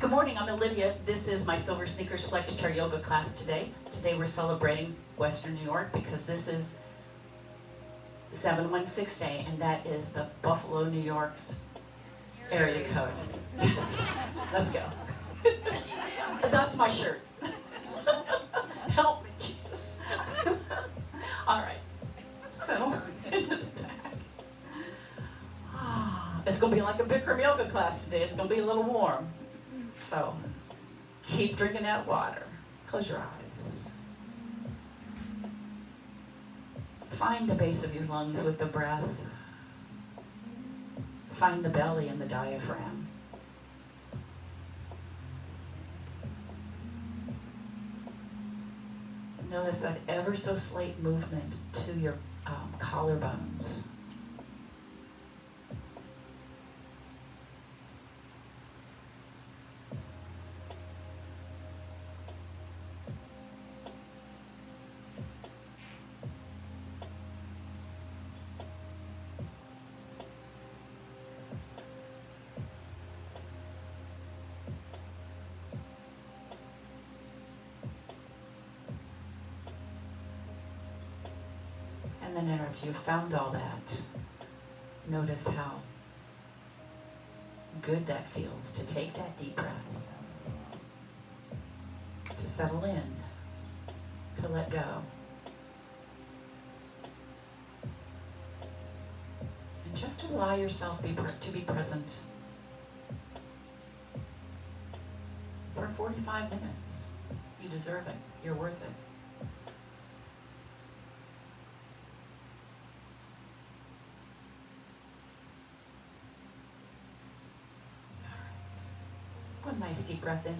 Good morning, I'm Olivia. This is my SilverSneakers Flex chair yoga class today. Today we're celebrating Western New York because this is 716 Day, and that is the Buffalo, New York's area code. Let's go. That's my shirt. Help me, Jesus. All right, so into the back. It's going to be like a Bikram yoga class today. It's going to be a little warm. So keep drinking that water. Close your eyes. Find the base of your lungs with the breath. Find the belly and the diaphragm. Notice that ever so slight movement to your collarbones. And then after you've found all that, notice how good that feels to take that deep breath, to settle in, to let go. And just allow yourself to be present for 45 minutes. You deserve it. You're worth it. One nice deep breath in.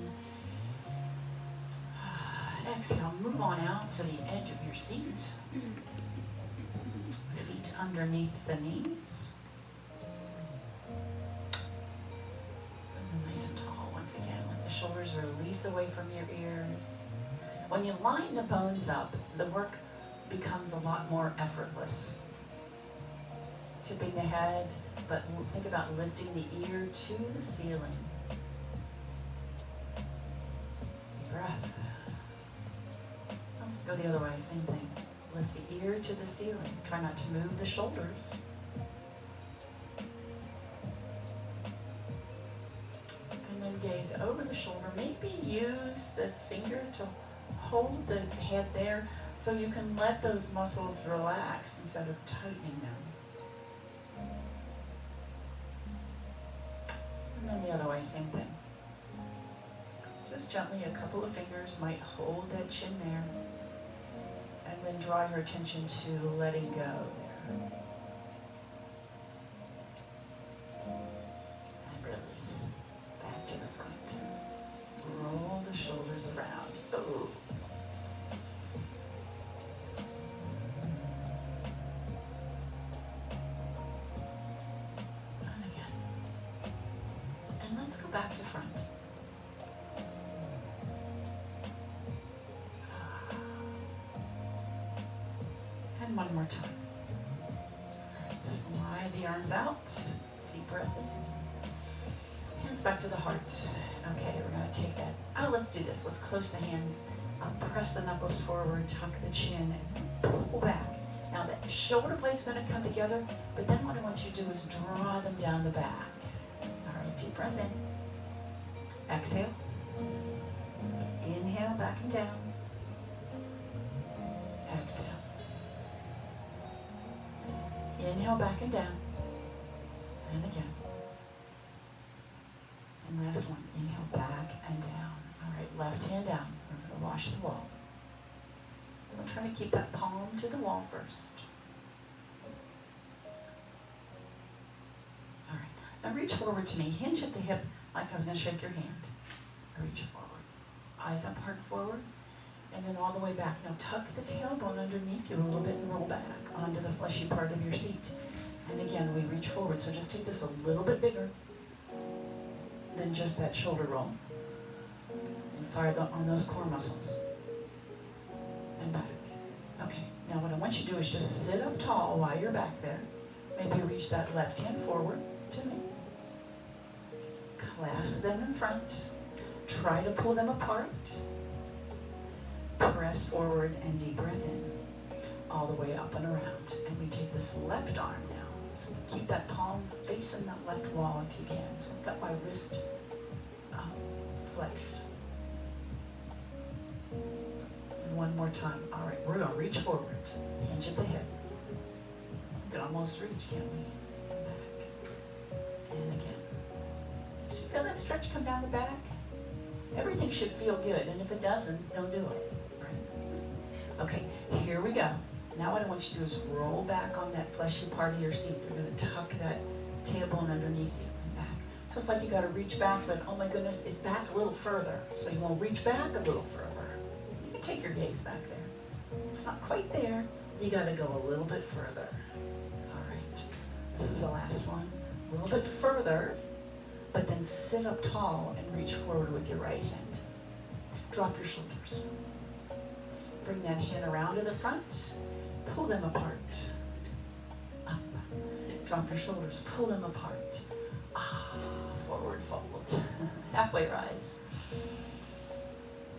Exhale, move on out to the edge of your seat. Feet underneath the knees. And nice and tall once again. Let the shoulders release away from your ears. When you line the bones up, the work becomes a lot more effortless. Tipping the head, but think about lifting the ear to the ceiling. Breath. Let's go the other way, same thing. Lift the ear to the ceiling. Try not to move the shoulders. And then gaze over the shoulder. Maybe use the finger to hold the head there so you can let those muscles relax instead of tightening them. And then the other way, same thing. Just gently, a couple of fingers might hold that chin there, and then draw your attention to letting go there. And release. Back to the front. Roll the shoulders around. Ooh. And again. And let's go back to front. And one more time. Slide the arms out. Deep breath in. Hands back to the heart. Okay, we're going to take that. Oh, let's do this. Let's close the hands. Press the knuckles forward. Tuck the chin. And pull back. Now the shoulder blade's going to come together, but then what I want you to do is draw them down the back. All right, deep breath in. Exhale. Inhale, back and down. Exhale. Inhale, back and down. And again. And last one. Inhale, back and down. All right, left hand down. We're going to wash the wall. We'll try to keep that palm to the wall first. All right. Now reach forward to me. Hinge at the hip like I was going to shake your hand. Reach forward. Eyes up, heart forward. And then all the way back. Now tuck the tailbone underneath you a little bit and roll back onto the fleshy part of your seat. And again, we reach forward. So just take this a little bit bigger than just that shoulder roll. And fire on those core muscles. And back. Okay, now what I want you to do is just sit up tall while you're back there. Maybe reach that left hand forward to me. Clasp them in front. Try to pull them apart. Press forward and deep breath in. All the way up and around. And we take this left arm now. So keep that palm facing that left wall if you can. So I've got my wrist flexed. And one more time. All right, we're going to reach forward. Hinge at the hip. We can almost reach, can't we? Back. And again. Did you feel that stretch come down the back? Everything should feel good. And if it doesn't, don't do it. Right? Okay, here we go. Now what I want you to do is roll back on that fleshy part of your seat. You're going to tuck that tailbone underneath you and back. So it's like you got to reach back, but oh my goodness, it's back a little further. So you want to reach back a little further. You can take your gaze back there. It's not quite there. You got to go a little bit further. All right. This is the last one. A little bit further, but then sit up tall and reach forward with your right hand. Drop your shoulders. Bring that hand around to the front. Pull them apart. Up. Drop your shoulders. Pull them apart. Forward fold. Halfway rise.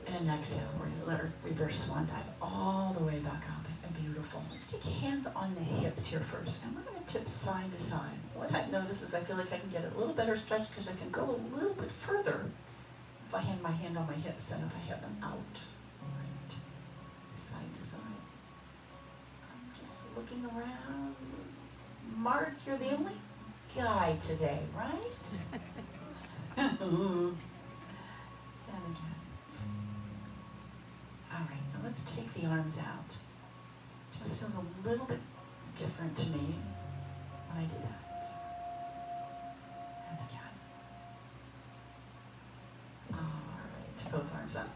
And exhale. Reverse swan dive all the way back up. And beautiful. Let's take hands on the hips here first. And we're going to tip side to side. What I've noticed is I feel like I can get a little better stretch because I can go a little bit further if I hand my hand on my hips than if I have them out. Right. Side to side. Looking around. Mark, you're the only guy today, right? And again. All right, now let's take the arms out. Just feels a little bit different to me when I do that. And again. All right, both arms up.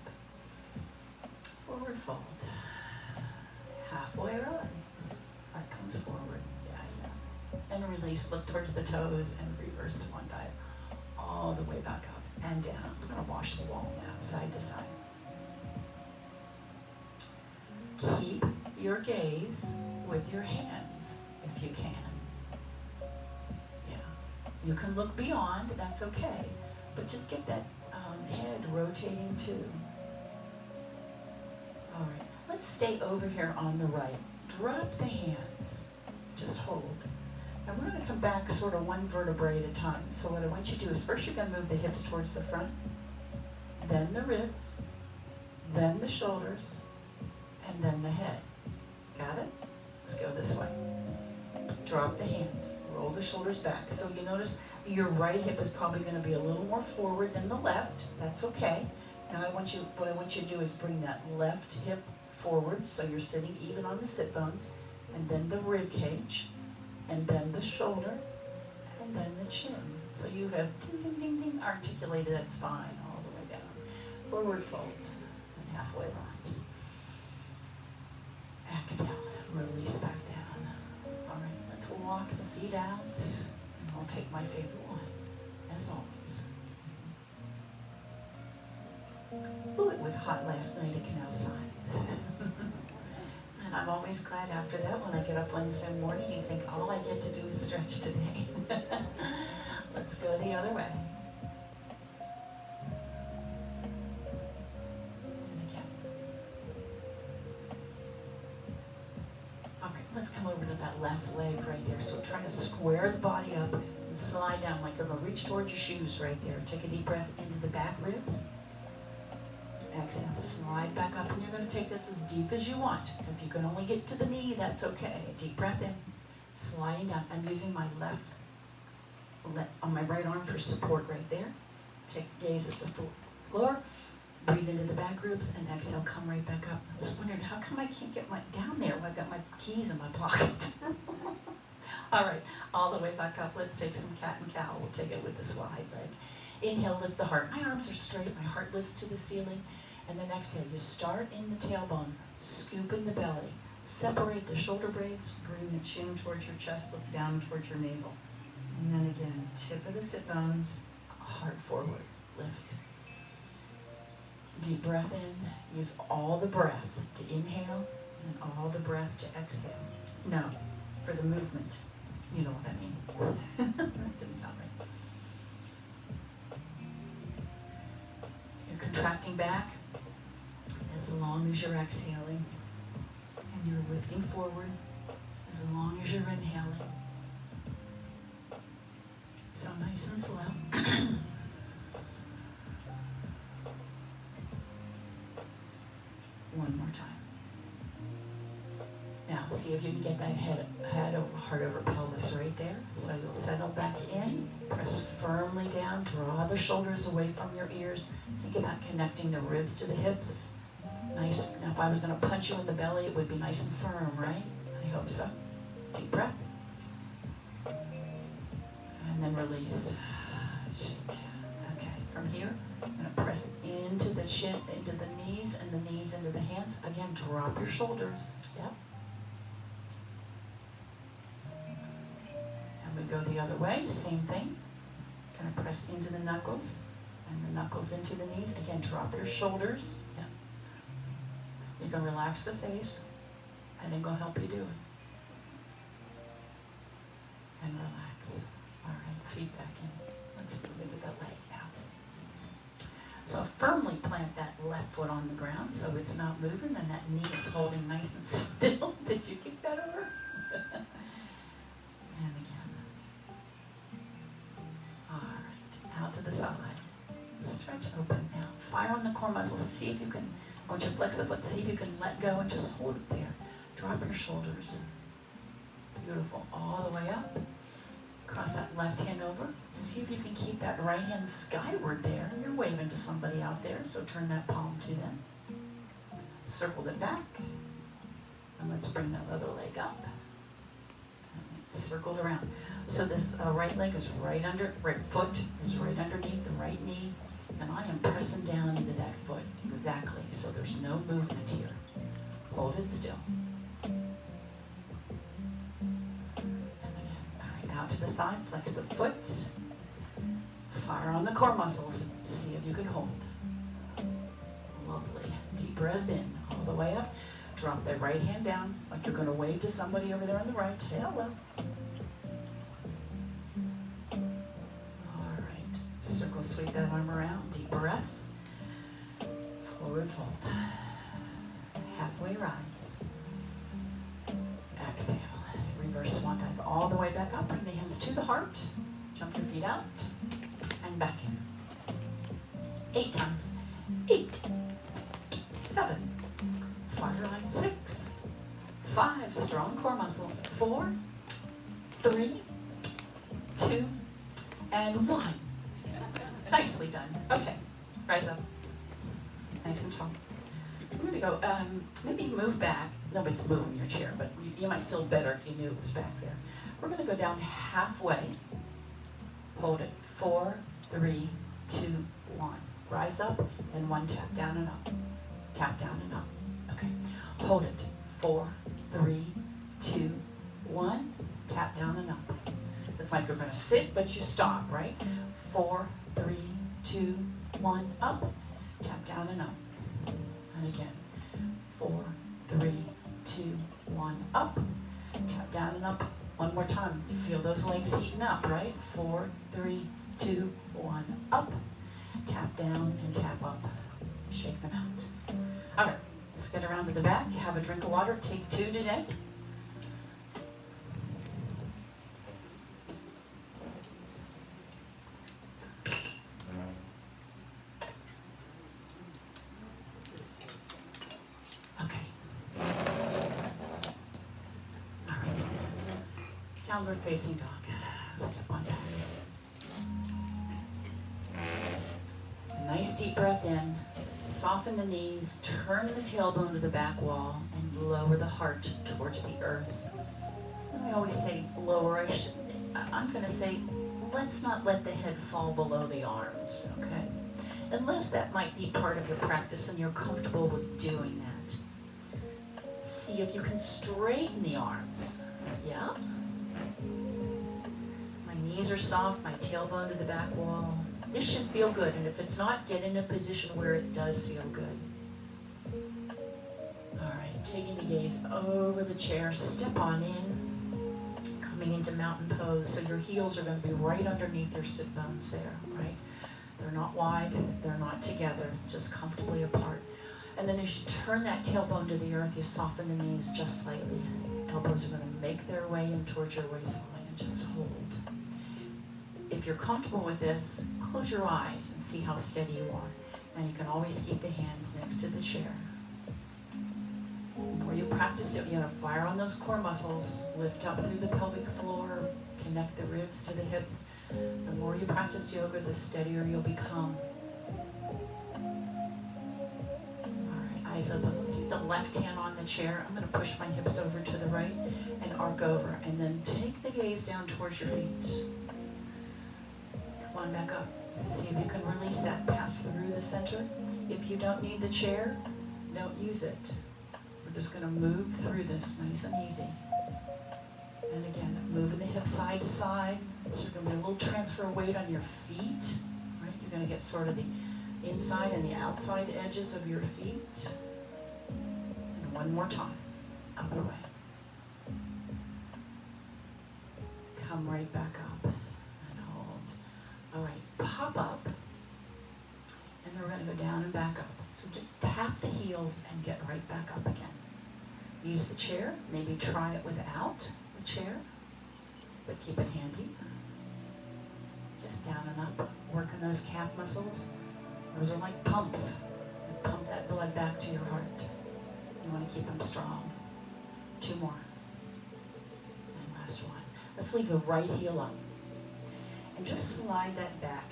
Forward fold. Halfway rise. Heart comes forward, yes. And release, look towards the toes and reverse swan dive. All the way back up and down. I'm going to wash the wall now, side to side. Keep your gaze with your hands, if you can. Yeah. You can look beyond, that's okay. But just get that head rotating too. All right, let's stay over here on the right. Drop the hands, just hold. And we're going to come back sort of one vertebrae at a time. So what I want you to do is first you're going to move the hips towards the front, then the ribs, then the shoulders, and then the head. Got it? Let's go this way. Drop the hands, roll the shoulders back. So you notice your right hip is probably going to be a little more forward than the left. That's okay. Now what I want you to do is bring that left hip forward, so you're sitting even on the sit bones, and then the rib cage, and then the shoulder, and then the chin. So you have ding, ding, ding, ding, articulated that spine all the way down. Forward fold, and halfway rise. Exhale, release back down. All right, let's walk the feet out, and I'll take my favorite one, as always. Oh, it was hot last night at Canal Side. And I'm always glad after that when I get up Wednesday morning, you think, all I get to do is stretch today. Let's go the other way. And again. All right, let's come over to that left leg right there. So try to square the body up and slide down like you're going to reach towards your shoes right there. Take a deep breath into the back ribs. Exhale, slide back up, and you're going to take this as deep as you want. If you can only get to the knee, that's okay. Deep breath in, sliding down. I'm using my left on my right arm for support right there. Take gaze at the floor, breathe into the back ribs, and exhale, come right back up. I was wondering, how come I can't get down there when I've got my keys in my pocket? All right, all the way back up. Let's take some cat and cow. We'll take it with this wide leg. Inhale, lift the heart. My arms are straight. My heart lifts to the ceiling. And then exhale, you start in the tailbone, scoop in the belly, separate the shoulder blades, bring the chin towards your chest, look down towards your navel. And then again, tip of the sit bones, heart forward, lift. Deep breath in, use all the breath to inhale and all the breath to exhale. No, for the movement, you know what I mean. That didn't sound right. contracting back as long as you're exhaling. And you're lifting forward as long as you're inhaling. So nice and slow. One more time. Now, see if you can get that head over, heart over pelvis right there. So you'll settle back in, press firmly down, draw the shoulders away from your ears. Think about connecting the ribs to the hips. Nice. Now, if I was going to punch you in the belly, it would be nice and firm, right? I hope so. Deep breath. And then release. Okay, from here, I'm going to press into the shin, into the knees, and the knees into the hands. Again, drop your shoulders. Yep. And we go the other way, same thing. Going to press into the knuckles, and the knuckles into the knees. Again, drop your shoulders. Yep. You can relax the face, and then go help you do it. And relax. All right, feet back in. Let's move it with that leg now. So firmly plant that left foot on the ground so it's not moving, and that knee is holding nice and still. Did you kick that over? And again. All right, out to the side. Stretch open now. Fire on the core muscles. See if you can, I want you to flex the foot. See if you can let go and just hold it there. Drop your shoulders. Beautiful. All the way up. Cross that left hand over. See if you can keep that right hand skyward there. You're waving to somebody out there, so turn that palm to them. Circle it back. And let's bring that other leg up. And circle it around. So this right leg is right foot is right underneath the right knee. And I am pressing down into that foot. Exactly. So there's no movement here. Hold it still. Out to the side, flex the foot, fire on the core muscles, see if you can hold. Lovely. Deep breath in, all the way up. Drop that right hand down, like you're going to wave to somebody over there on the right. Hello. All right. Circle, sweep that arm around. Deep breath. Forward fold. Halfway rise. Exhale. Reverse swan dive all the way back up. Bring the hands to the heart. Jump your feet out and back in. 8 times. 8, 7, fire on 6, 5, strong core muscles. 4, 3, 2, and 1. Nicely done. Okay, rise up. Nice and tall. We're going to go, maybe move back. Nobody's moving your chair, but you might feel better if you knew it was back there. We're going to go down halfway. Hold it. 4, 3, 2, 1. Rise up, and 1 tap down and up. Tap down and up. Okay. Hold it. 4, 3, 2, 1. Tap down and up. It's like you're going to sit, but you stop, right? 4, 3, 2, 1. Up. Tap down and up. And again. 4, 3, 2, 1. Up. Tap down and up. One more time. You feel those legs heating up, right? 4, 3, 2, 1. Up. Tap down and tap up. Shake them out. All right. Let's get around to the back. Have a drink of water. Take 2 today. Downward facing dog. Step on back. Nice deep breath in. Soften the knees. Turn the tailbone to the back wall and lower the heart towards the earth. And I always say lower. I'm going to say let's not let the head fall below the arms, okay? Unless that might be part of your practice and you're comfortable with doing that. See if you can straighten the arms. Yeah? Knees are soft, my tailbone to the back wall. This should feel good, and if it's not, get in a position where it does feel good. All right, taking the gaze over the chair, step on in, coming into mountain pose, so your heels are going to be right underneath your sit bones there, right? They're not wide, they're not together, just comfortably apart. And then as you turn that tailbone to the earth, you soften the knees just slightly. Elbows are going to make their way in towards your waistline and just hold. If you're comfortable with this, close your eyes and see how steady you are. And you can always keep the hands next to the chair. The more you practice it, fire on those core muscles, lift up through the pelvic floor, connect the ribs to the hips. The more you practice yoga, the steadier you'll become. All right, eyes open. Let's keep the left hand on the chair. I'm going to push my hips over to the right and arc over. And then take the gaze down towards your feet. Come on back up. See if you can release that, pass through the center. If you don't need the chair, don't use it. We're just going to move through this nice and easy. And again, moving the hips side to side. So you're going to be a little transfer of weight on your feet. Right? You're going to get sort of the inside and the outside edges of your feet. And one more time. Other way. Come right back up. All right, pop up, and we're going to go down and back up. So just tap the heels and get right back up again. Use the chair, maybe try it without the chair, but keep it handy. Just down and up, working those calf muscles. Those are like pumps that pump that blood back to your heart. You want to keep them strong. 2 more. And last one. Let's leave the right heel up. And just slide that back.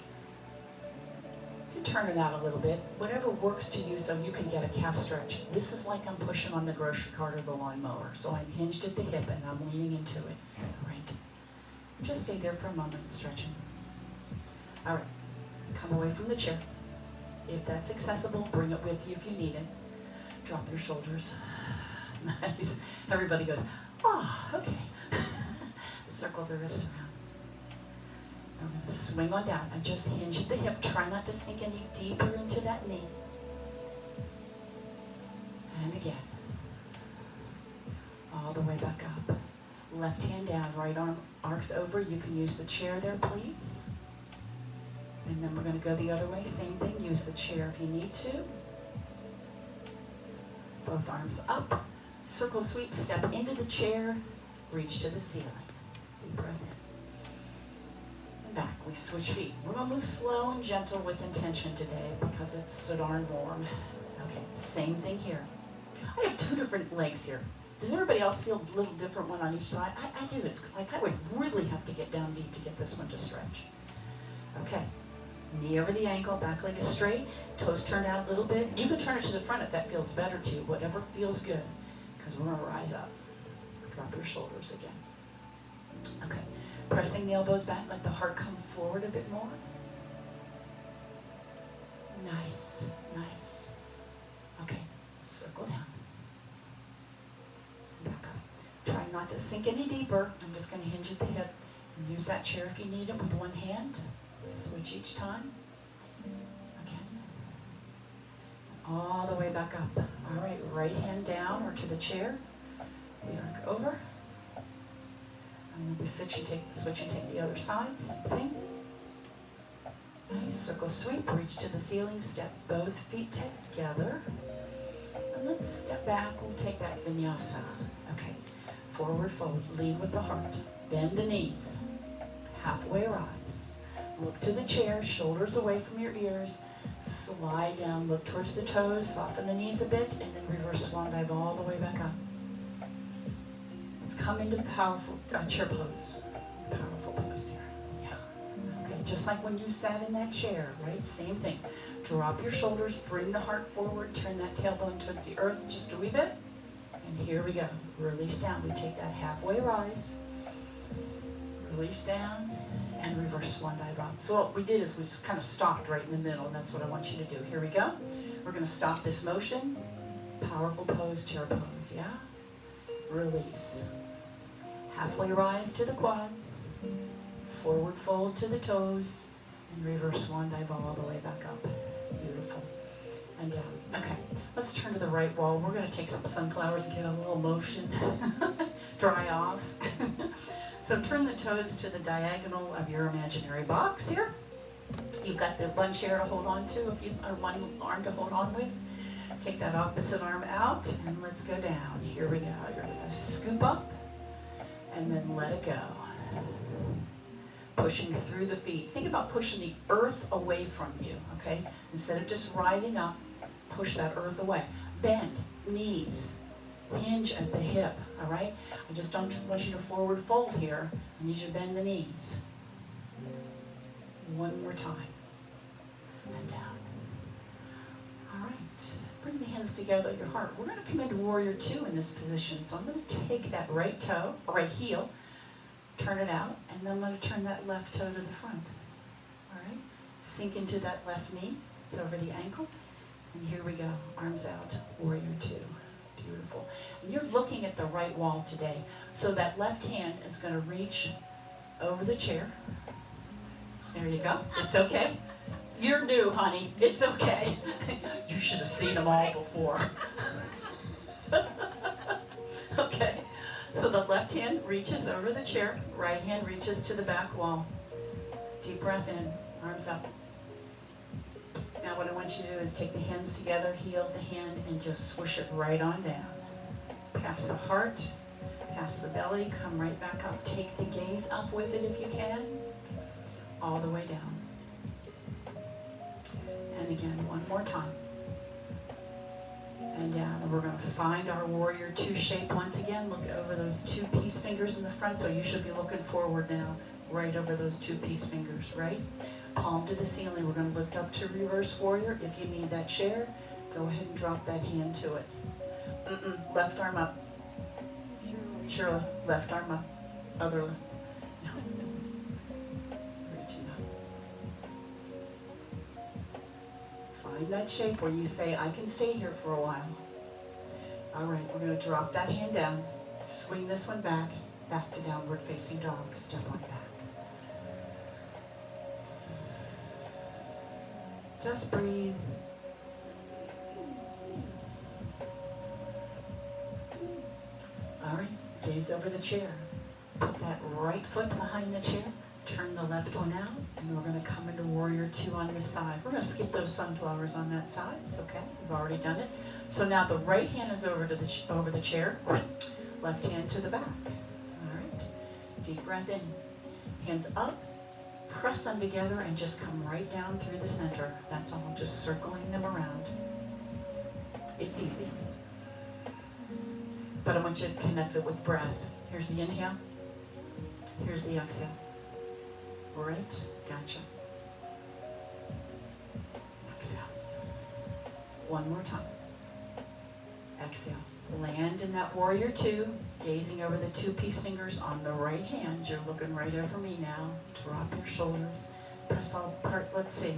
You can turn it out a little bit, whatever works to you so you can get a calf stretch. This is like I'm pushing on the grocery cart or the lawnmower. So I'm hinged at the hip and I'm leaning into it. All right. Just stay there for a moment, stretching. All right. Come away from the chair. If that's accessible, bring it with you if you need it. Drop your shoulders. Nice. Everybody goes, oh, okay. Circle the wrists around. I'm going to swing on down. I just hinge at the hip. Try not to sink any deeper into that knee. And again. All the way back up. Left hand down, right arm arcs over. You can use the chair there, please. And then we're going to go the other way. Same thing. Use the chair if you need to. Both arms up. Circle sweep. Step into the chair. Reach to the ceiling. Deep breath in. Back, we switch feet. We're going to move slow and gentle with intention today because it's so darn warm. Okay, same thing here. I have 2 different legs here. Does everybody else feel a little different one on each side? I do. It's like I would really have to get down deep to get this one to stretch. Okay, knee over the ankle, back leg is straight, toes turned out a little bit. You can turn it to the front if that feels better to you, whatever feels good, because we're going to rise up. Drop your shoulders again. Okay. Pressing the elbows back, let the heart come forward a bit more. Nice, nice. Okay, circle down. Back up. Try not to sink any deeper. I'm just going to hinge at the hip. And use that chair if you need it with one hand. Switch each time. Again. All the way back up. All right, right hand down or to the chair. We arc over. And we switch and take the other side, same thing. Nice, circle sweep, reach to the ceiling, step both feet together. And let's step back, we'll take that vinyasa. Okay, forward fold, lead with the heart. Bend the knees, halfway rise. Look to the chair, shoulders away from your ears. Slide down, look towards the toes, soften the knees a bit, and then reverse swan dive all the way back up. Come into powerful chair pose. Powerful pose here. Yeah. Okay, just like when you sat in that chair, right? Same thing. Drop your shoulders, bring the heart forward, turn that tailbone towards the earth just a wee bit. And here we go. Release down. We take that halfway rise. Release down and reverse swan dive up. So what we did is we just kind of stopped right in the middle, and that's what I want you to do. Here we go. We're going to stop this motion. Powerful pose, chair pose. Yeah? Release. Halfway rise to the quads, forward fold to the toes, and reverse swan dive all the way back up. Beautiful. And down. Okay, let's turn to the right wall. We're going to take some sunflowers and get a little motion. Dry off. So turn the toes to the diagonal of your imaginary box here. You've got the one chair to hold on to, or one arm to hold on with. Take that opposite arm out, and let's go down. Here we go. You're gonna scoop up, and then let it go. Pushing through the feet. Think about pushing the earth away from you, okay? Instead of just rising up, push that earth away. Bend, knees, hinge at the hip, all right? I just don't want you to forward fold here. I need you to bend the knees. One more time. And down. All right. Bring the hands together at your heart. We're going to come into Warrior Two in this position. So I'm going to take that right toe, or right heel, turn it out, and then I'm going to turn that left toe to the front. All right? Sink into that left knee. It's over the ankle. And here we go. Arms out. Warrior Two. Beautiful. And you're looking at the right wall today. So that left hand is going to reach over the chair. There you go. It's okay. You're new, honey. It's okay. You should have seen them all before. Okay. So the left hand reaches over the chair. Right hand reaches to the back wall. Deep breath in. Arms up. Now what I want you to do is take the hands together, heel the hand, and just swish it right on down. Past the heart, past the belly, come right back up. Take the gaze up with it if you can. All the way down. And again, one more time. And down. And we're going to find our Warrior Two shape once again. Look over those two peace fingers in the front. So you should be looking forward now. Right over those two peace fingers, right? Palm to the ceiling. We're going to lift up to Reverse Warrior. If you need that chair, go ahead and drop that hand to it. Left arm up. Sure, left arm up. Other left. No. Reaching up. Find that shape where you say, I can stay here for a while. All right, we're going to drop that hand down. Swing this one back. Back to downward facing dog. Step on back. Just breathe. All right, gaze over the chair. Put that right foot behind the chair. Turn the left one out, and we're going to come into Warrior Two on this side. We're going to skip those sunflowers on that side. It's okay. We've already done it. So now the right hand is over the chair. Left hand to the back. All right. Deep breath in. Hands up. Press them together and just come right down through the center. That's all. Just circling them around. It's easy. But I want you to connect it with breath. Here's the inhale. Here's the exhale. All right? Gotcha. Exhale. One more time. Exhale. Land in that Warrior Two, gazing over the two peace fingers on the right hand. You're looking right over me now. Drop your shoulders. Press all apart. Let's see.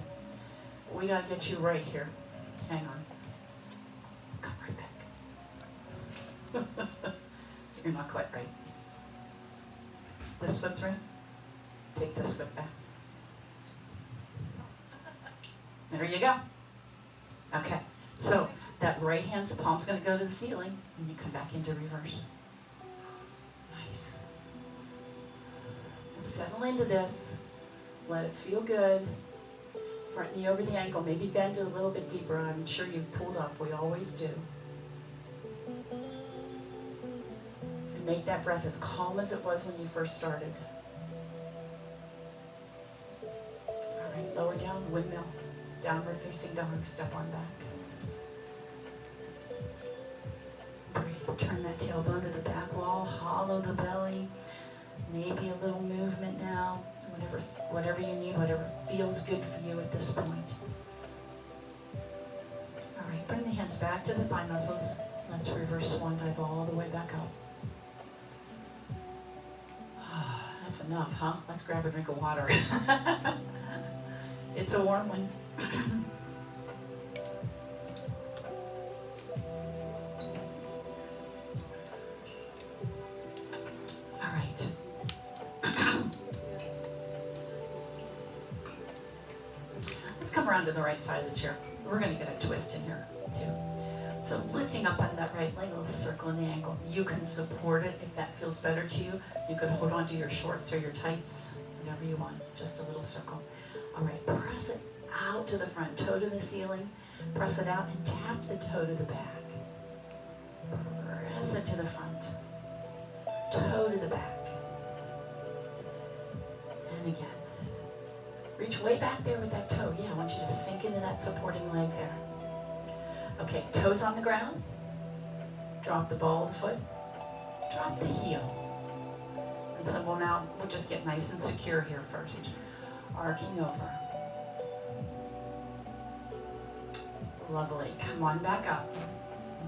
We got to get you right here. Hang on. Come right back. You're not quite right. This foot's right. Take this foot back. There you go. Okay. So that right hand's palm's going to go to the ceiling, and you come back into reverse. Nice. Settle into this. Let it feel good. Front knee over the ankle. Maybe bend it a little bit deeper. I'm sure you've pulled up. We always do. And make that breath as calm as it was when you first started. All right, lower down, windmill. Downward facing dog. Step on back. Breathe. Turn that tailbone to the back wall. Hollow the belly. Maybe a little movement now. Whatever you need, whatever feels good for you at this point. All right, bring the hands back to the thigh muscles. Let's reverse swan dive all the way back up. That's enough, huh? Let's grab a drink of water. It's a warm one. Around to the right side of the chair. We're going to get a twist in here too. So lifting up on that right leg, let's circle in the ankle. You can support it if that feels better to you. You could hold on to your shorts or your tights. whatever you want, just a little circle. All right, press it out to the front, toe to the ceiling. Press it out and tap the toe to the back. Press it to the front, toe to the back. And again. Reach way back there with that toe. Yeah, I want you to sink into that supporting leg there. Okay, toes on the ground. Drop the ball of the foot. Drop the heel. And so we'll just get nice and secure here first. Arcing over. Lovely. Come on back up.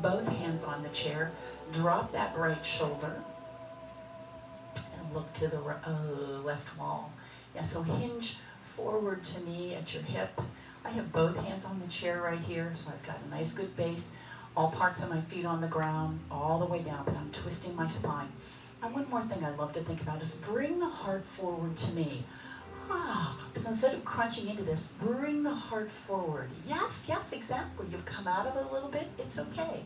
Both hands on the chair. Drop that right shoulder. And look to the left wall. Yeah, so hinge forward to me at your hip. I have both hands on the chair right here, so I've got a nice good base. All parts of my feet on the ground, all the way down, but I'm twisting my spine. And one more thing I love to think about is bring the heart forward to me. So instead of crunching into this, bring the heart forward. Yes, exactly. You've come out of it a little bit. It's okay.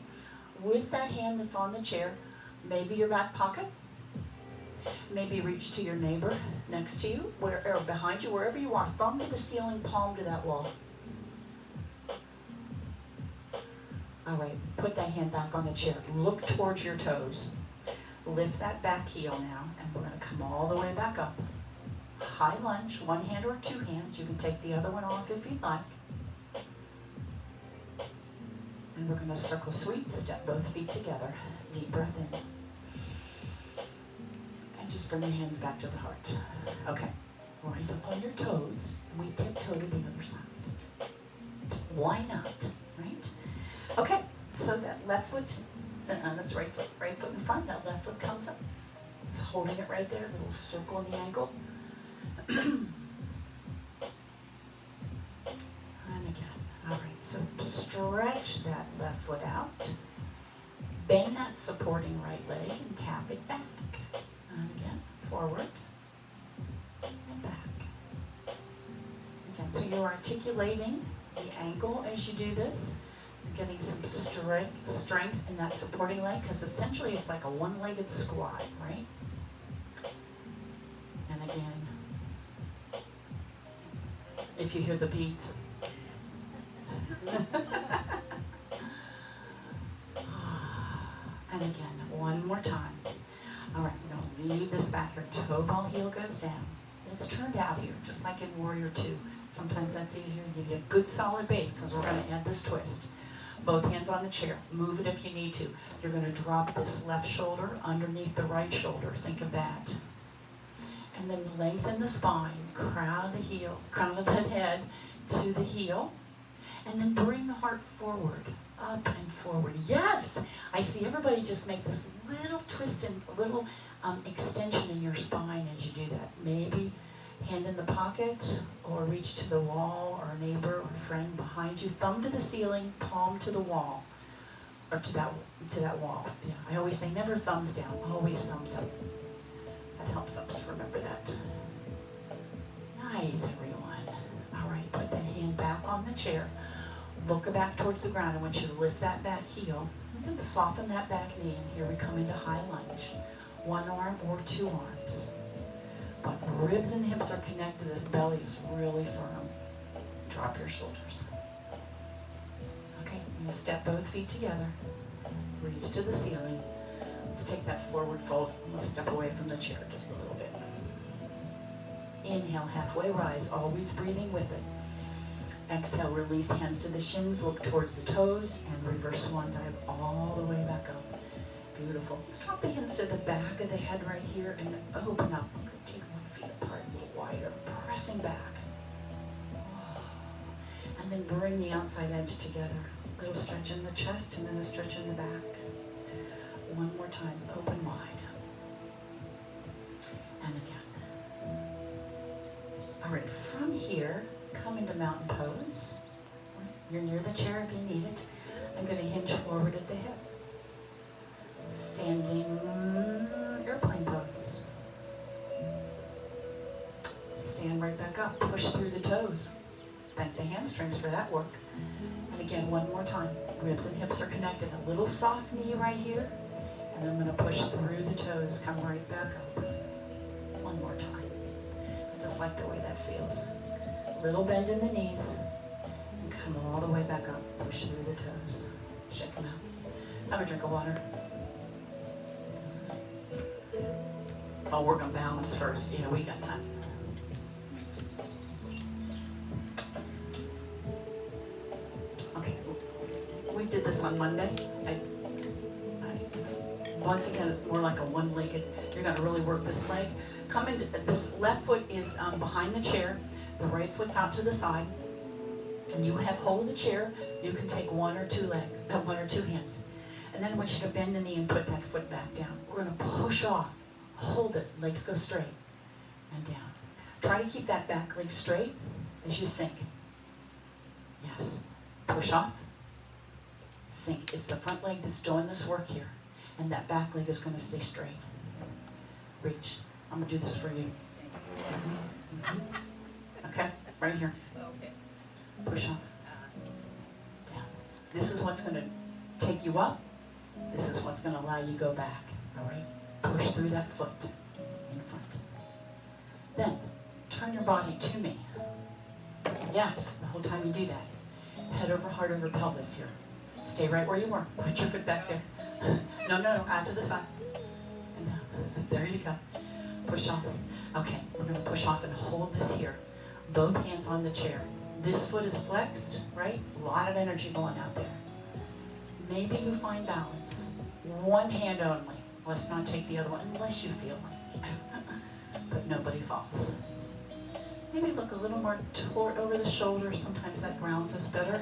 With that hand that's on the chair, maybe your back pocket. Maybe reach to your neighbor next to you, or behind you, wherever you are. Thumb to the ceiling, palm to that wall. All right, put that hand back on the chair. Look towards your toes. Lift that back heel now, and we're going to come all the way back up. High lunge, one hand or two hands. You can take the other one off if you'd like. And we're going to circle sweep, step both feet together. Deep breath in. Just bring your hands back to the heart. Okay. Rise up on your toes. We tiptoe to the other side. Why not? Right? Okay. So that left foot, that's right foot in front. That left foot comes up. It's holding it right there. A little circle in the ankle. And again. All right. So stretch that left foot out. Bend that supporting right leg and tap it back. And again, forward and back. Again, so you're articulating the ankle as you do this. You're getting some strength in that supporting leg, because essentially it's like a one-legged squat, right? And again, if you hear the beat. And again, one more time. All right, now leave this back here. Toe ball heel goes down. It's turned out here, just like in Warrior 2. Sometimes that's easier to give you a good solid base, because we're going to add this twist. Both hands on the chair. Move it if you need to. You're going to drop this left shoulder underneath the right shoulder. Think of that. And then lengthen the spine. Crown of the head to the heel. And then bring the heart forward. Up and forward. Yes! I see everybody just make this little twist and a little extension in your spine as you do that. Maybe hand in the pocket, or reach to the wall, or a neighbor or friend behind you. Thumb to the ceiling, palm to the wall, or to that wall. Yeah, I always say never thumbs down, always thumbs up. That helps us remember that. Nice, everyone. All right, put that hand back on the chair. Look back towards the ground. I want you to lift that back heel. You can soften that back knee. And here we come into high lunge. One arm or two arms. But ribs and hips are connected. This belly is really firm. Drop your shoulders. Okay, I'm going to step both feet together. Reach to the ceiling. Let's take that forward fold. I'm going to step away from the chair just a little bit. Inhale, halfway rise, always breathing with it. Exhale, release hands to the shins, look towards the toes, and reverse swan dive all the way back up. Beautiful. Let's drop the hands to the back of the head right here and open up. I'm going to take one feet apart a little wider, pressing back. And then bring the outside edge together. A little stretch in the chest and then a stretch in the back. One more time, open wide. And again. All right, from here, come into mountain pose. You're near the chair if you need it. I'm going to hinge forward at the hip. Standing airplane pose. Stand right back up. Push through the toes. Thank the hamstrings for that work. And again, one more time. Ribs and hips are connected. A little soft knee right here. And I'm going to push through the toes. Come right back up. One more time. just like the way that feels. Little bend in the knees, and come all the way back up. Push through the toes. Shake them out. Have a drink of water. Oh, we're going to balance first. Yeah, we got time. Okay, we did this on Monday. Once again, it's more like a one-legged. You're going to really work this leg. Come into this left foot is behind the chair. The right foot's out to the side. And you have hold of the chair. You can take one or two hands. And then I want you to bend the knee and put that foot back down. We're going to push off. Hold it. Legs go straight and down. Try to keep that back leg straight as you sink. Yes. Push off. Sink. It's the front leg that's doing this work here. And that back leg is going to stay straight. Reach. I'm going to do this for you. Okay? Right here. Push off. Down. This is what's going to take you up. This is what's going to allow you to go back. All right? Push through that foot in front. Then, turn your body to me. Yes, the whole time you do that. Head over, heart over pelvis here. Stay right where you were. Put your foot back there. No, out to the side. And down. There you go. Push off. Okay, we're going to push off and hold this here. Both hands on the chair. This foot is flexed, right? A lot of energy going out there. Maybe you find balance. One hand only. Let's not take the other one unless you feel like it. But nobody falls. Maybe look a little more toward over the shoulder. Sometimes that grounds us better.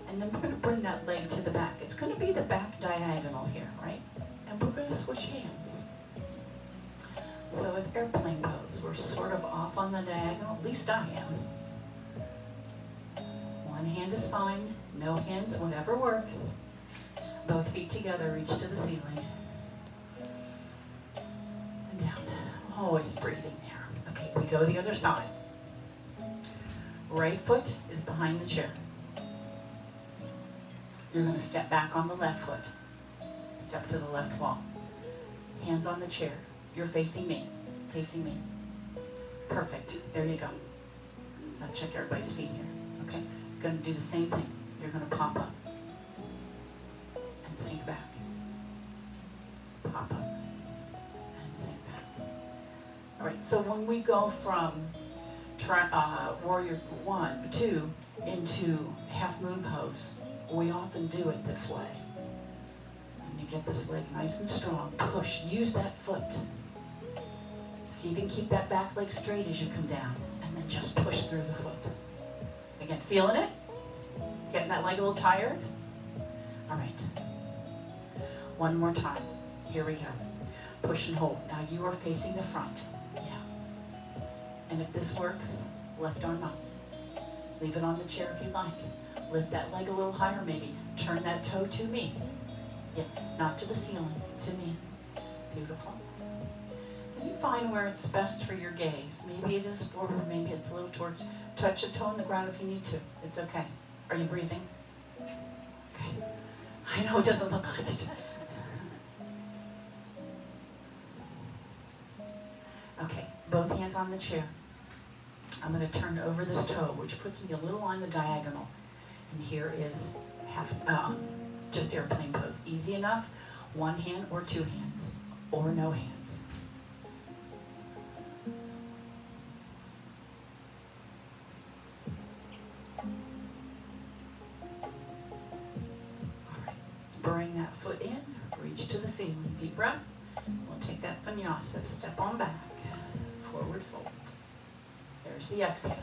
And then we're going to bring that leg to the back. It's going to be the back diagonal here, right? And we're going to switch hands. So it's airplane pose. We're sort of off on the diagonal. At least I am. One hand is fine. No hands, whatever works. Both feet together, reach to the ceiling. And down. Always breathing there. Okay, we go the other side. Right foot is behind the chair. You're going to step back on the left foot. Step to the left wall. Hands on the chair. You're facing me. Facing me. Perfect. There you go. Now check everybody's feet here. Okay? You're going to do the same thing. You're going to pop up. And sink back. Pop up. And sink back. All right. So when we go from warrior 1, 2 into half moon pose, we often do it this way. And you get this leg nice and strong. Push. Use that foot. See if you can keep that back leg straight as you come down. And then just push through the foot. Again, feeling it? Getting that leg a little tired? All right. One more time. Here we go. Push and hold. Now you are facing the front. Yeah. And if this works, left arm up. Leave it on the chair if you like. Lift that leg a little higher maybe. Turn that toe to me. Yeah, not to the ceiling, to me. Beautiful. And you find where it's best for your gaze. Maybe it is forward, maybe it's a little towards. Touch a toe on the ground if you need to. It's okay. Are you breathing? Okay. I know it doesn't look like it. Okay, both hands on the chair. I'm going to turn over this toe, which puts me a little on the diagonal. And here is just airplane pose. Easy enough. One hand or two hands. Or no hands. Alright. Let's bring that foot in. Reach to the ceiling. Deep breath. We'll take that vinyasa. Step on back. Forward fold. There's the exhale.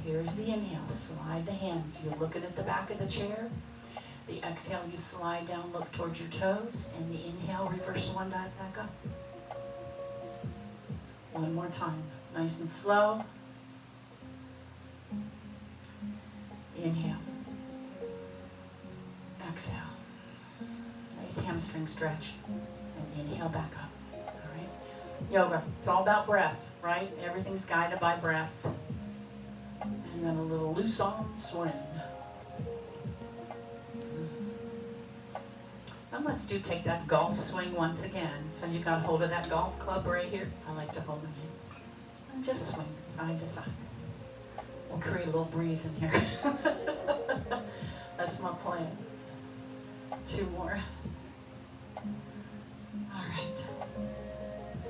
Here's the inhale. Slide the hands. You're looking at the back of the chair. The exhale, you slide down, look towards your toes. And the inhale, reverse one dive back up. One more time. Nice and slow. Inhale. Exhale. Nice hamstring stretch. And inhale back up. All right. Yoga. It's all about breath, right? Everything's guided by breath. And then a little loose arm swing. And let's take that golf swing once again. So you got hold of that golf club right here. I like to hold my hand. And just swing side to side. We'll create a little breeze in here. That's my plan. 2 more. All right.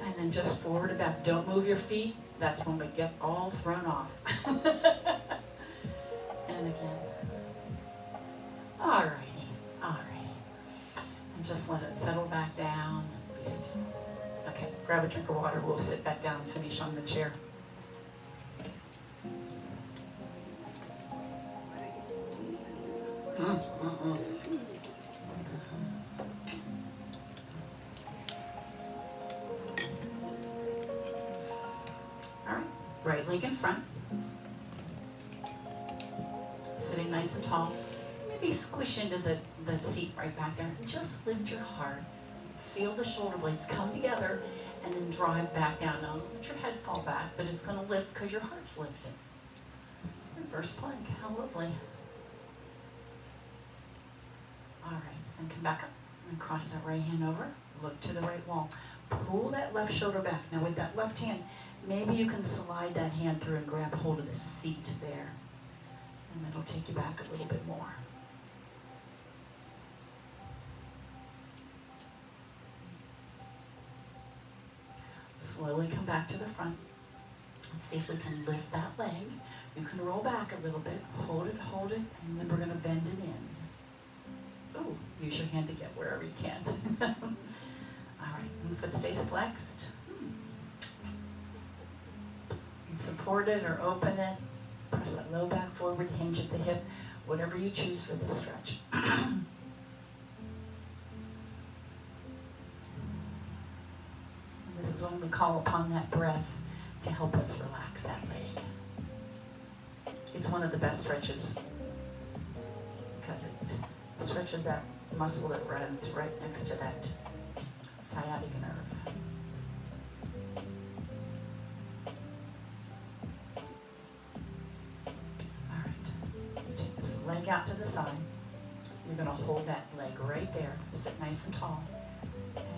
And then just forward and back. Don't move your feet. That's when we get all thrown off. And again. All righty. All righty. And just let it settle back down. Be still. Okay, grab a drink of water. We'll sit back down and finish on the chair. All right, right leg in front. Sitting nice and tall. Maybe squish into the seat right back there. Just lift your heart. Feel the shoulder blades come together and then drive back down. Now, let your head fall back, but it's going to lift because your heart's lifted. Reverse plank. How lovely. All right, and come back up and cross that right hand over. Look to the right wall. Pull that left shoulder back. Now with that left hand, maybe you can slide that hand through and grab hold of the seat there. And that'll take you back a little bit more. Slowly come back to the front. Let's see if we can lift that leg. You can roll back a little bit. Hold it, and then we're going to bend it in. Oh, use your hand to get wherever you can. All right, and the foot stays flexed. And support it or open it. Press that low back forward, hinge at the hip, whatever you choose for this stretch. This is when we call upon that breath to help us relax that leg. It's one of the best stretches because it stretches that muscle that runs right next to that sciatic nerve. All right, let's take this leg out to the side. You're going to hold that leg right there, sit nice and tall,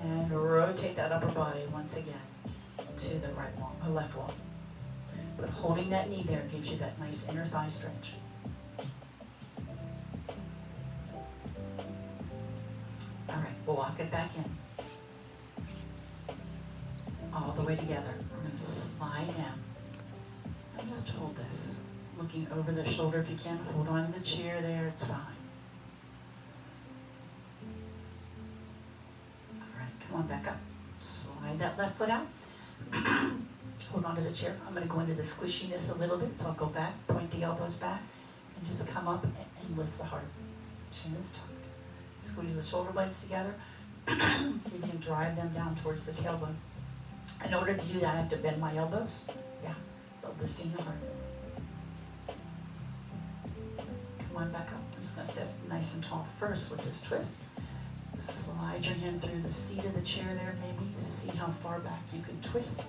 and rotate that upper body once again to the right wall, or left wall. But holding that knee there gives you that nice inner thigh stretch. All right, we'll walk it back in. All the way together. We're going to slide down. And just hold this. Looking over the shoulder if you can. Hold on to the chair there, it's fine. All right, come on back up. Slide that left foot out. Hold on to the chair. I'm going to go into the squishiness a little bit, so I'll go back, point the elbows back, and just come up and lift the heart. Chin is tucked. Squeeze the shoulder blades together. See if you can drive them down towards the tailbone. In order to do that, I have to bend my elbows. Yeah, but lifting the heart. Come on back up. I'm just going to sit nice and tall first with this twist. Slide your hand through the seat of the chair there, maybe. See how far back you can twist.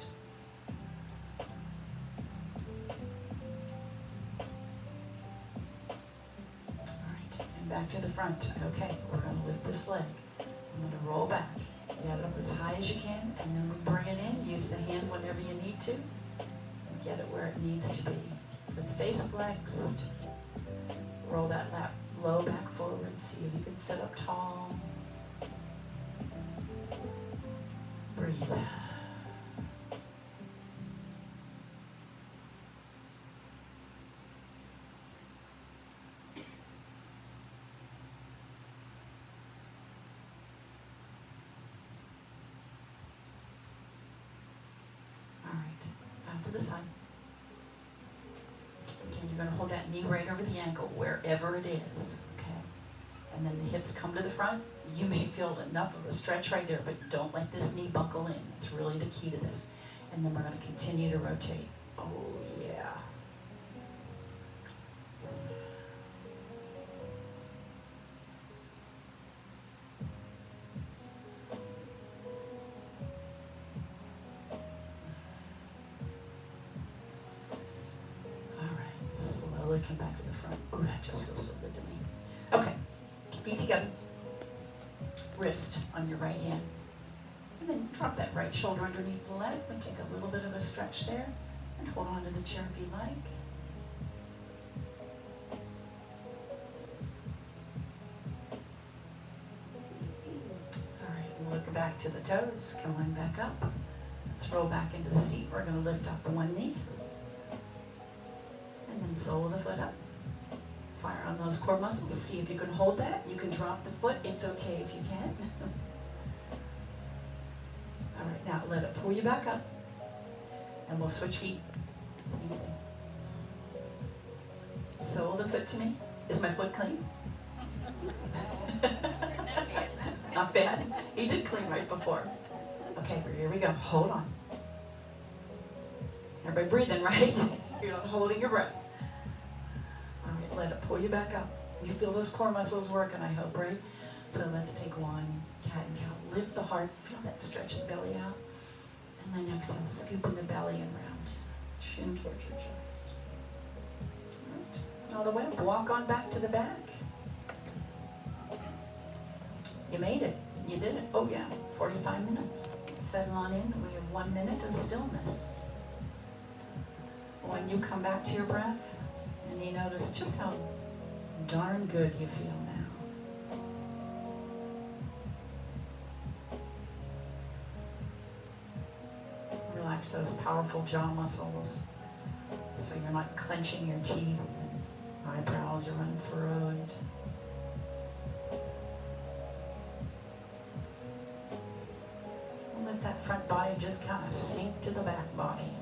Back to the front. Okay, we're going to lift this leg. I'm going to roll back. Get it up as high as you can, and then we bring it in. Use the hand whenever you need to, and get it where it needs to be. If it stays flexed, roll that lap low back forward. See if you can sit up tall. Breathe. To the side. Again, you're going to hold that knee right over the ankle, wherever it is. Okay. And then the hips come to the front. You may feel enough of a stretch right there, but don't let this knee buckle in. It's really the key to this. And then we're going to continue to rotate. Oh, yeah. Come back to the front. Oh, that just feels so good to me. Okay, feet together. wrist on your right hand. And then drop that right shoulder underneath the leg and take a little bit of a stretch there. And hold on to the chair if you like. All right, and look back to the toes, going back up. Let's roll back into the seat. We're going to lift up the one knee. And then sole the foot up. Fire on those core muscles. See if you can hold that. You can drop the foot. It's okay if you can't. All right, now let it pull you back up. And we'll switch feet. Sole the foot to me. Is my foot clean? Not bad. He did clean right before. Okay, here we go. Hold on. Everybody breathing, right? You're not holding your breath. All right, let it pull you back up. You feel those core muscles working, I hope, right? So let's take one, cat and cow. Lift the heart, feel that, stretch the belly out. And then exhale, scooping the belly and round. Chin towards your chest. All right. All the way up, walk on back to the back. You made it. You did it. Oh yeah, 45 minutes. Settle on in. We have 1 minute of stillness. When you come back to your breath, and you notice just how darn good you feel now. Relax those powerful jaw muscles so you're not clenching your teeth. Eyebrows are unfurrowed. Let that front body just kind of sink to the back body.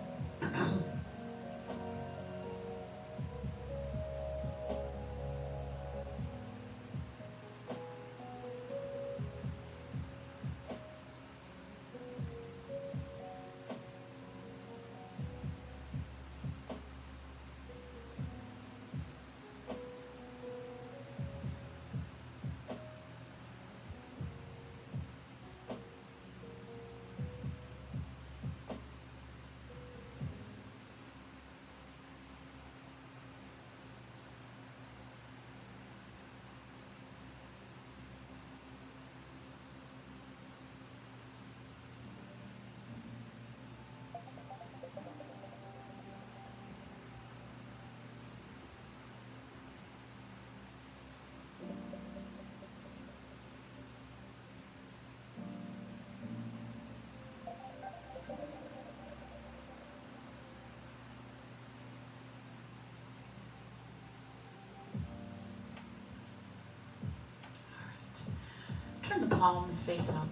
Turn the palms face up.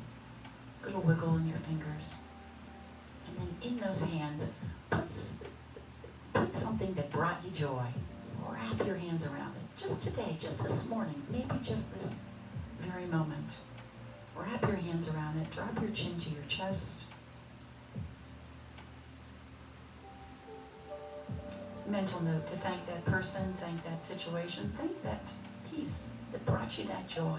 A little wiggle in your fingers. And then in those hands, put something that brought you joy. Wrap your hands around it. Just today, just this morning, maybe just this very moment. Wrap your hands around it. Drop your chin to your chest. Mental note to thank that person, thank that situation, thank that peace that brought you that joy.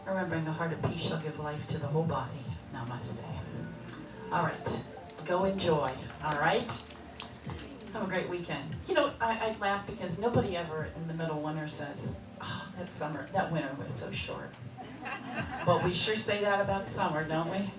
Remembering the heart of peace shall give life to the whole body. Namaste. All right. Go enjoy. All right? Have a great weekend. You know, I laugh because nobody ever in the middle winter says, oh, that winter was so short. Well, we sure say that about summer, don't we?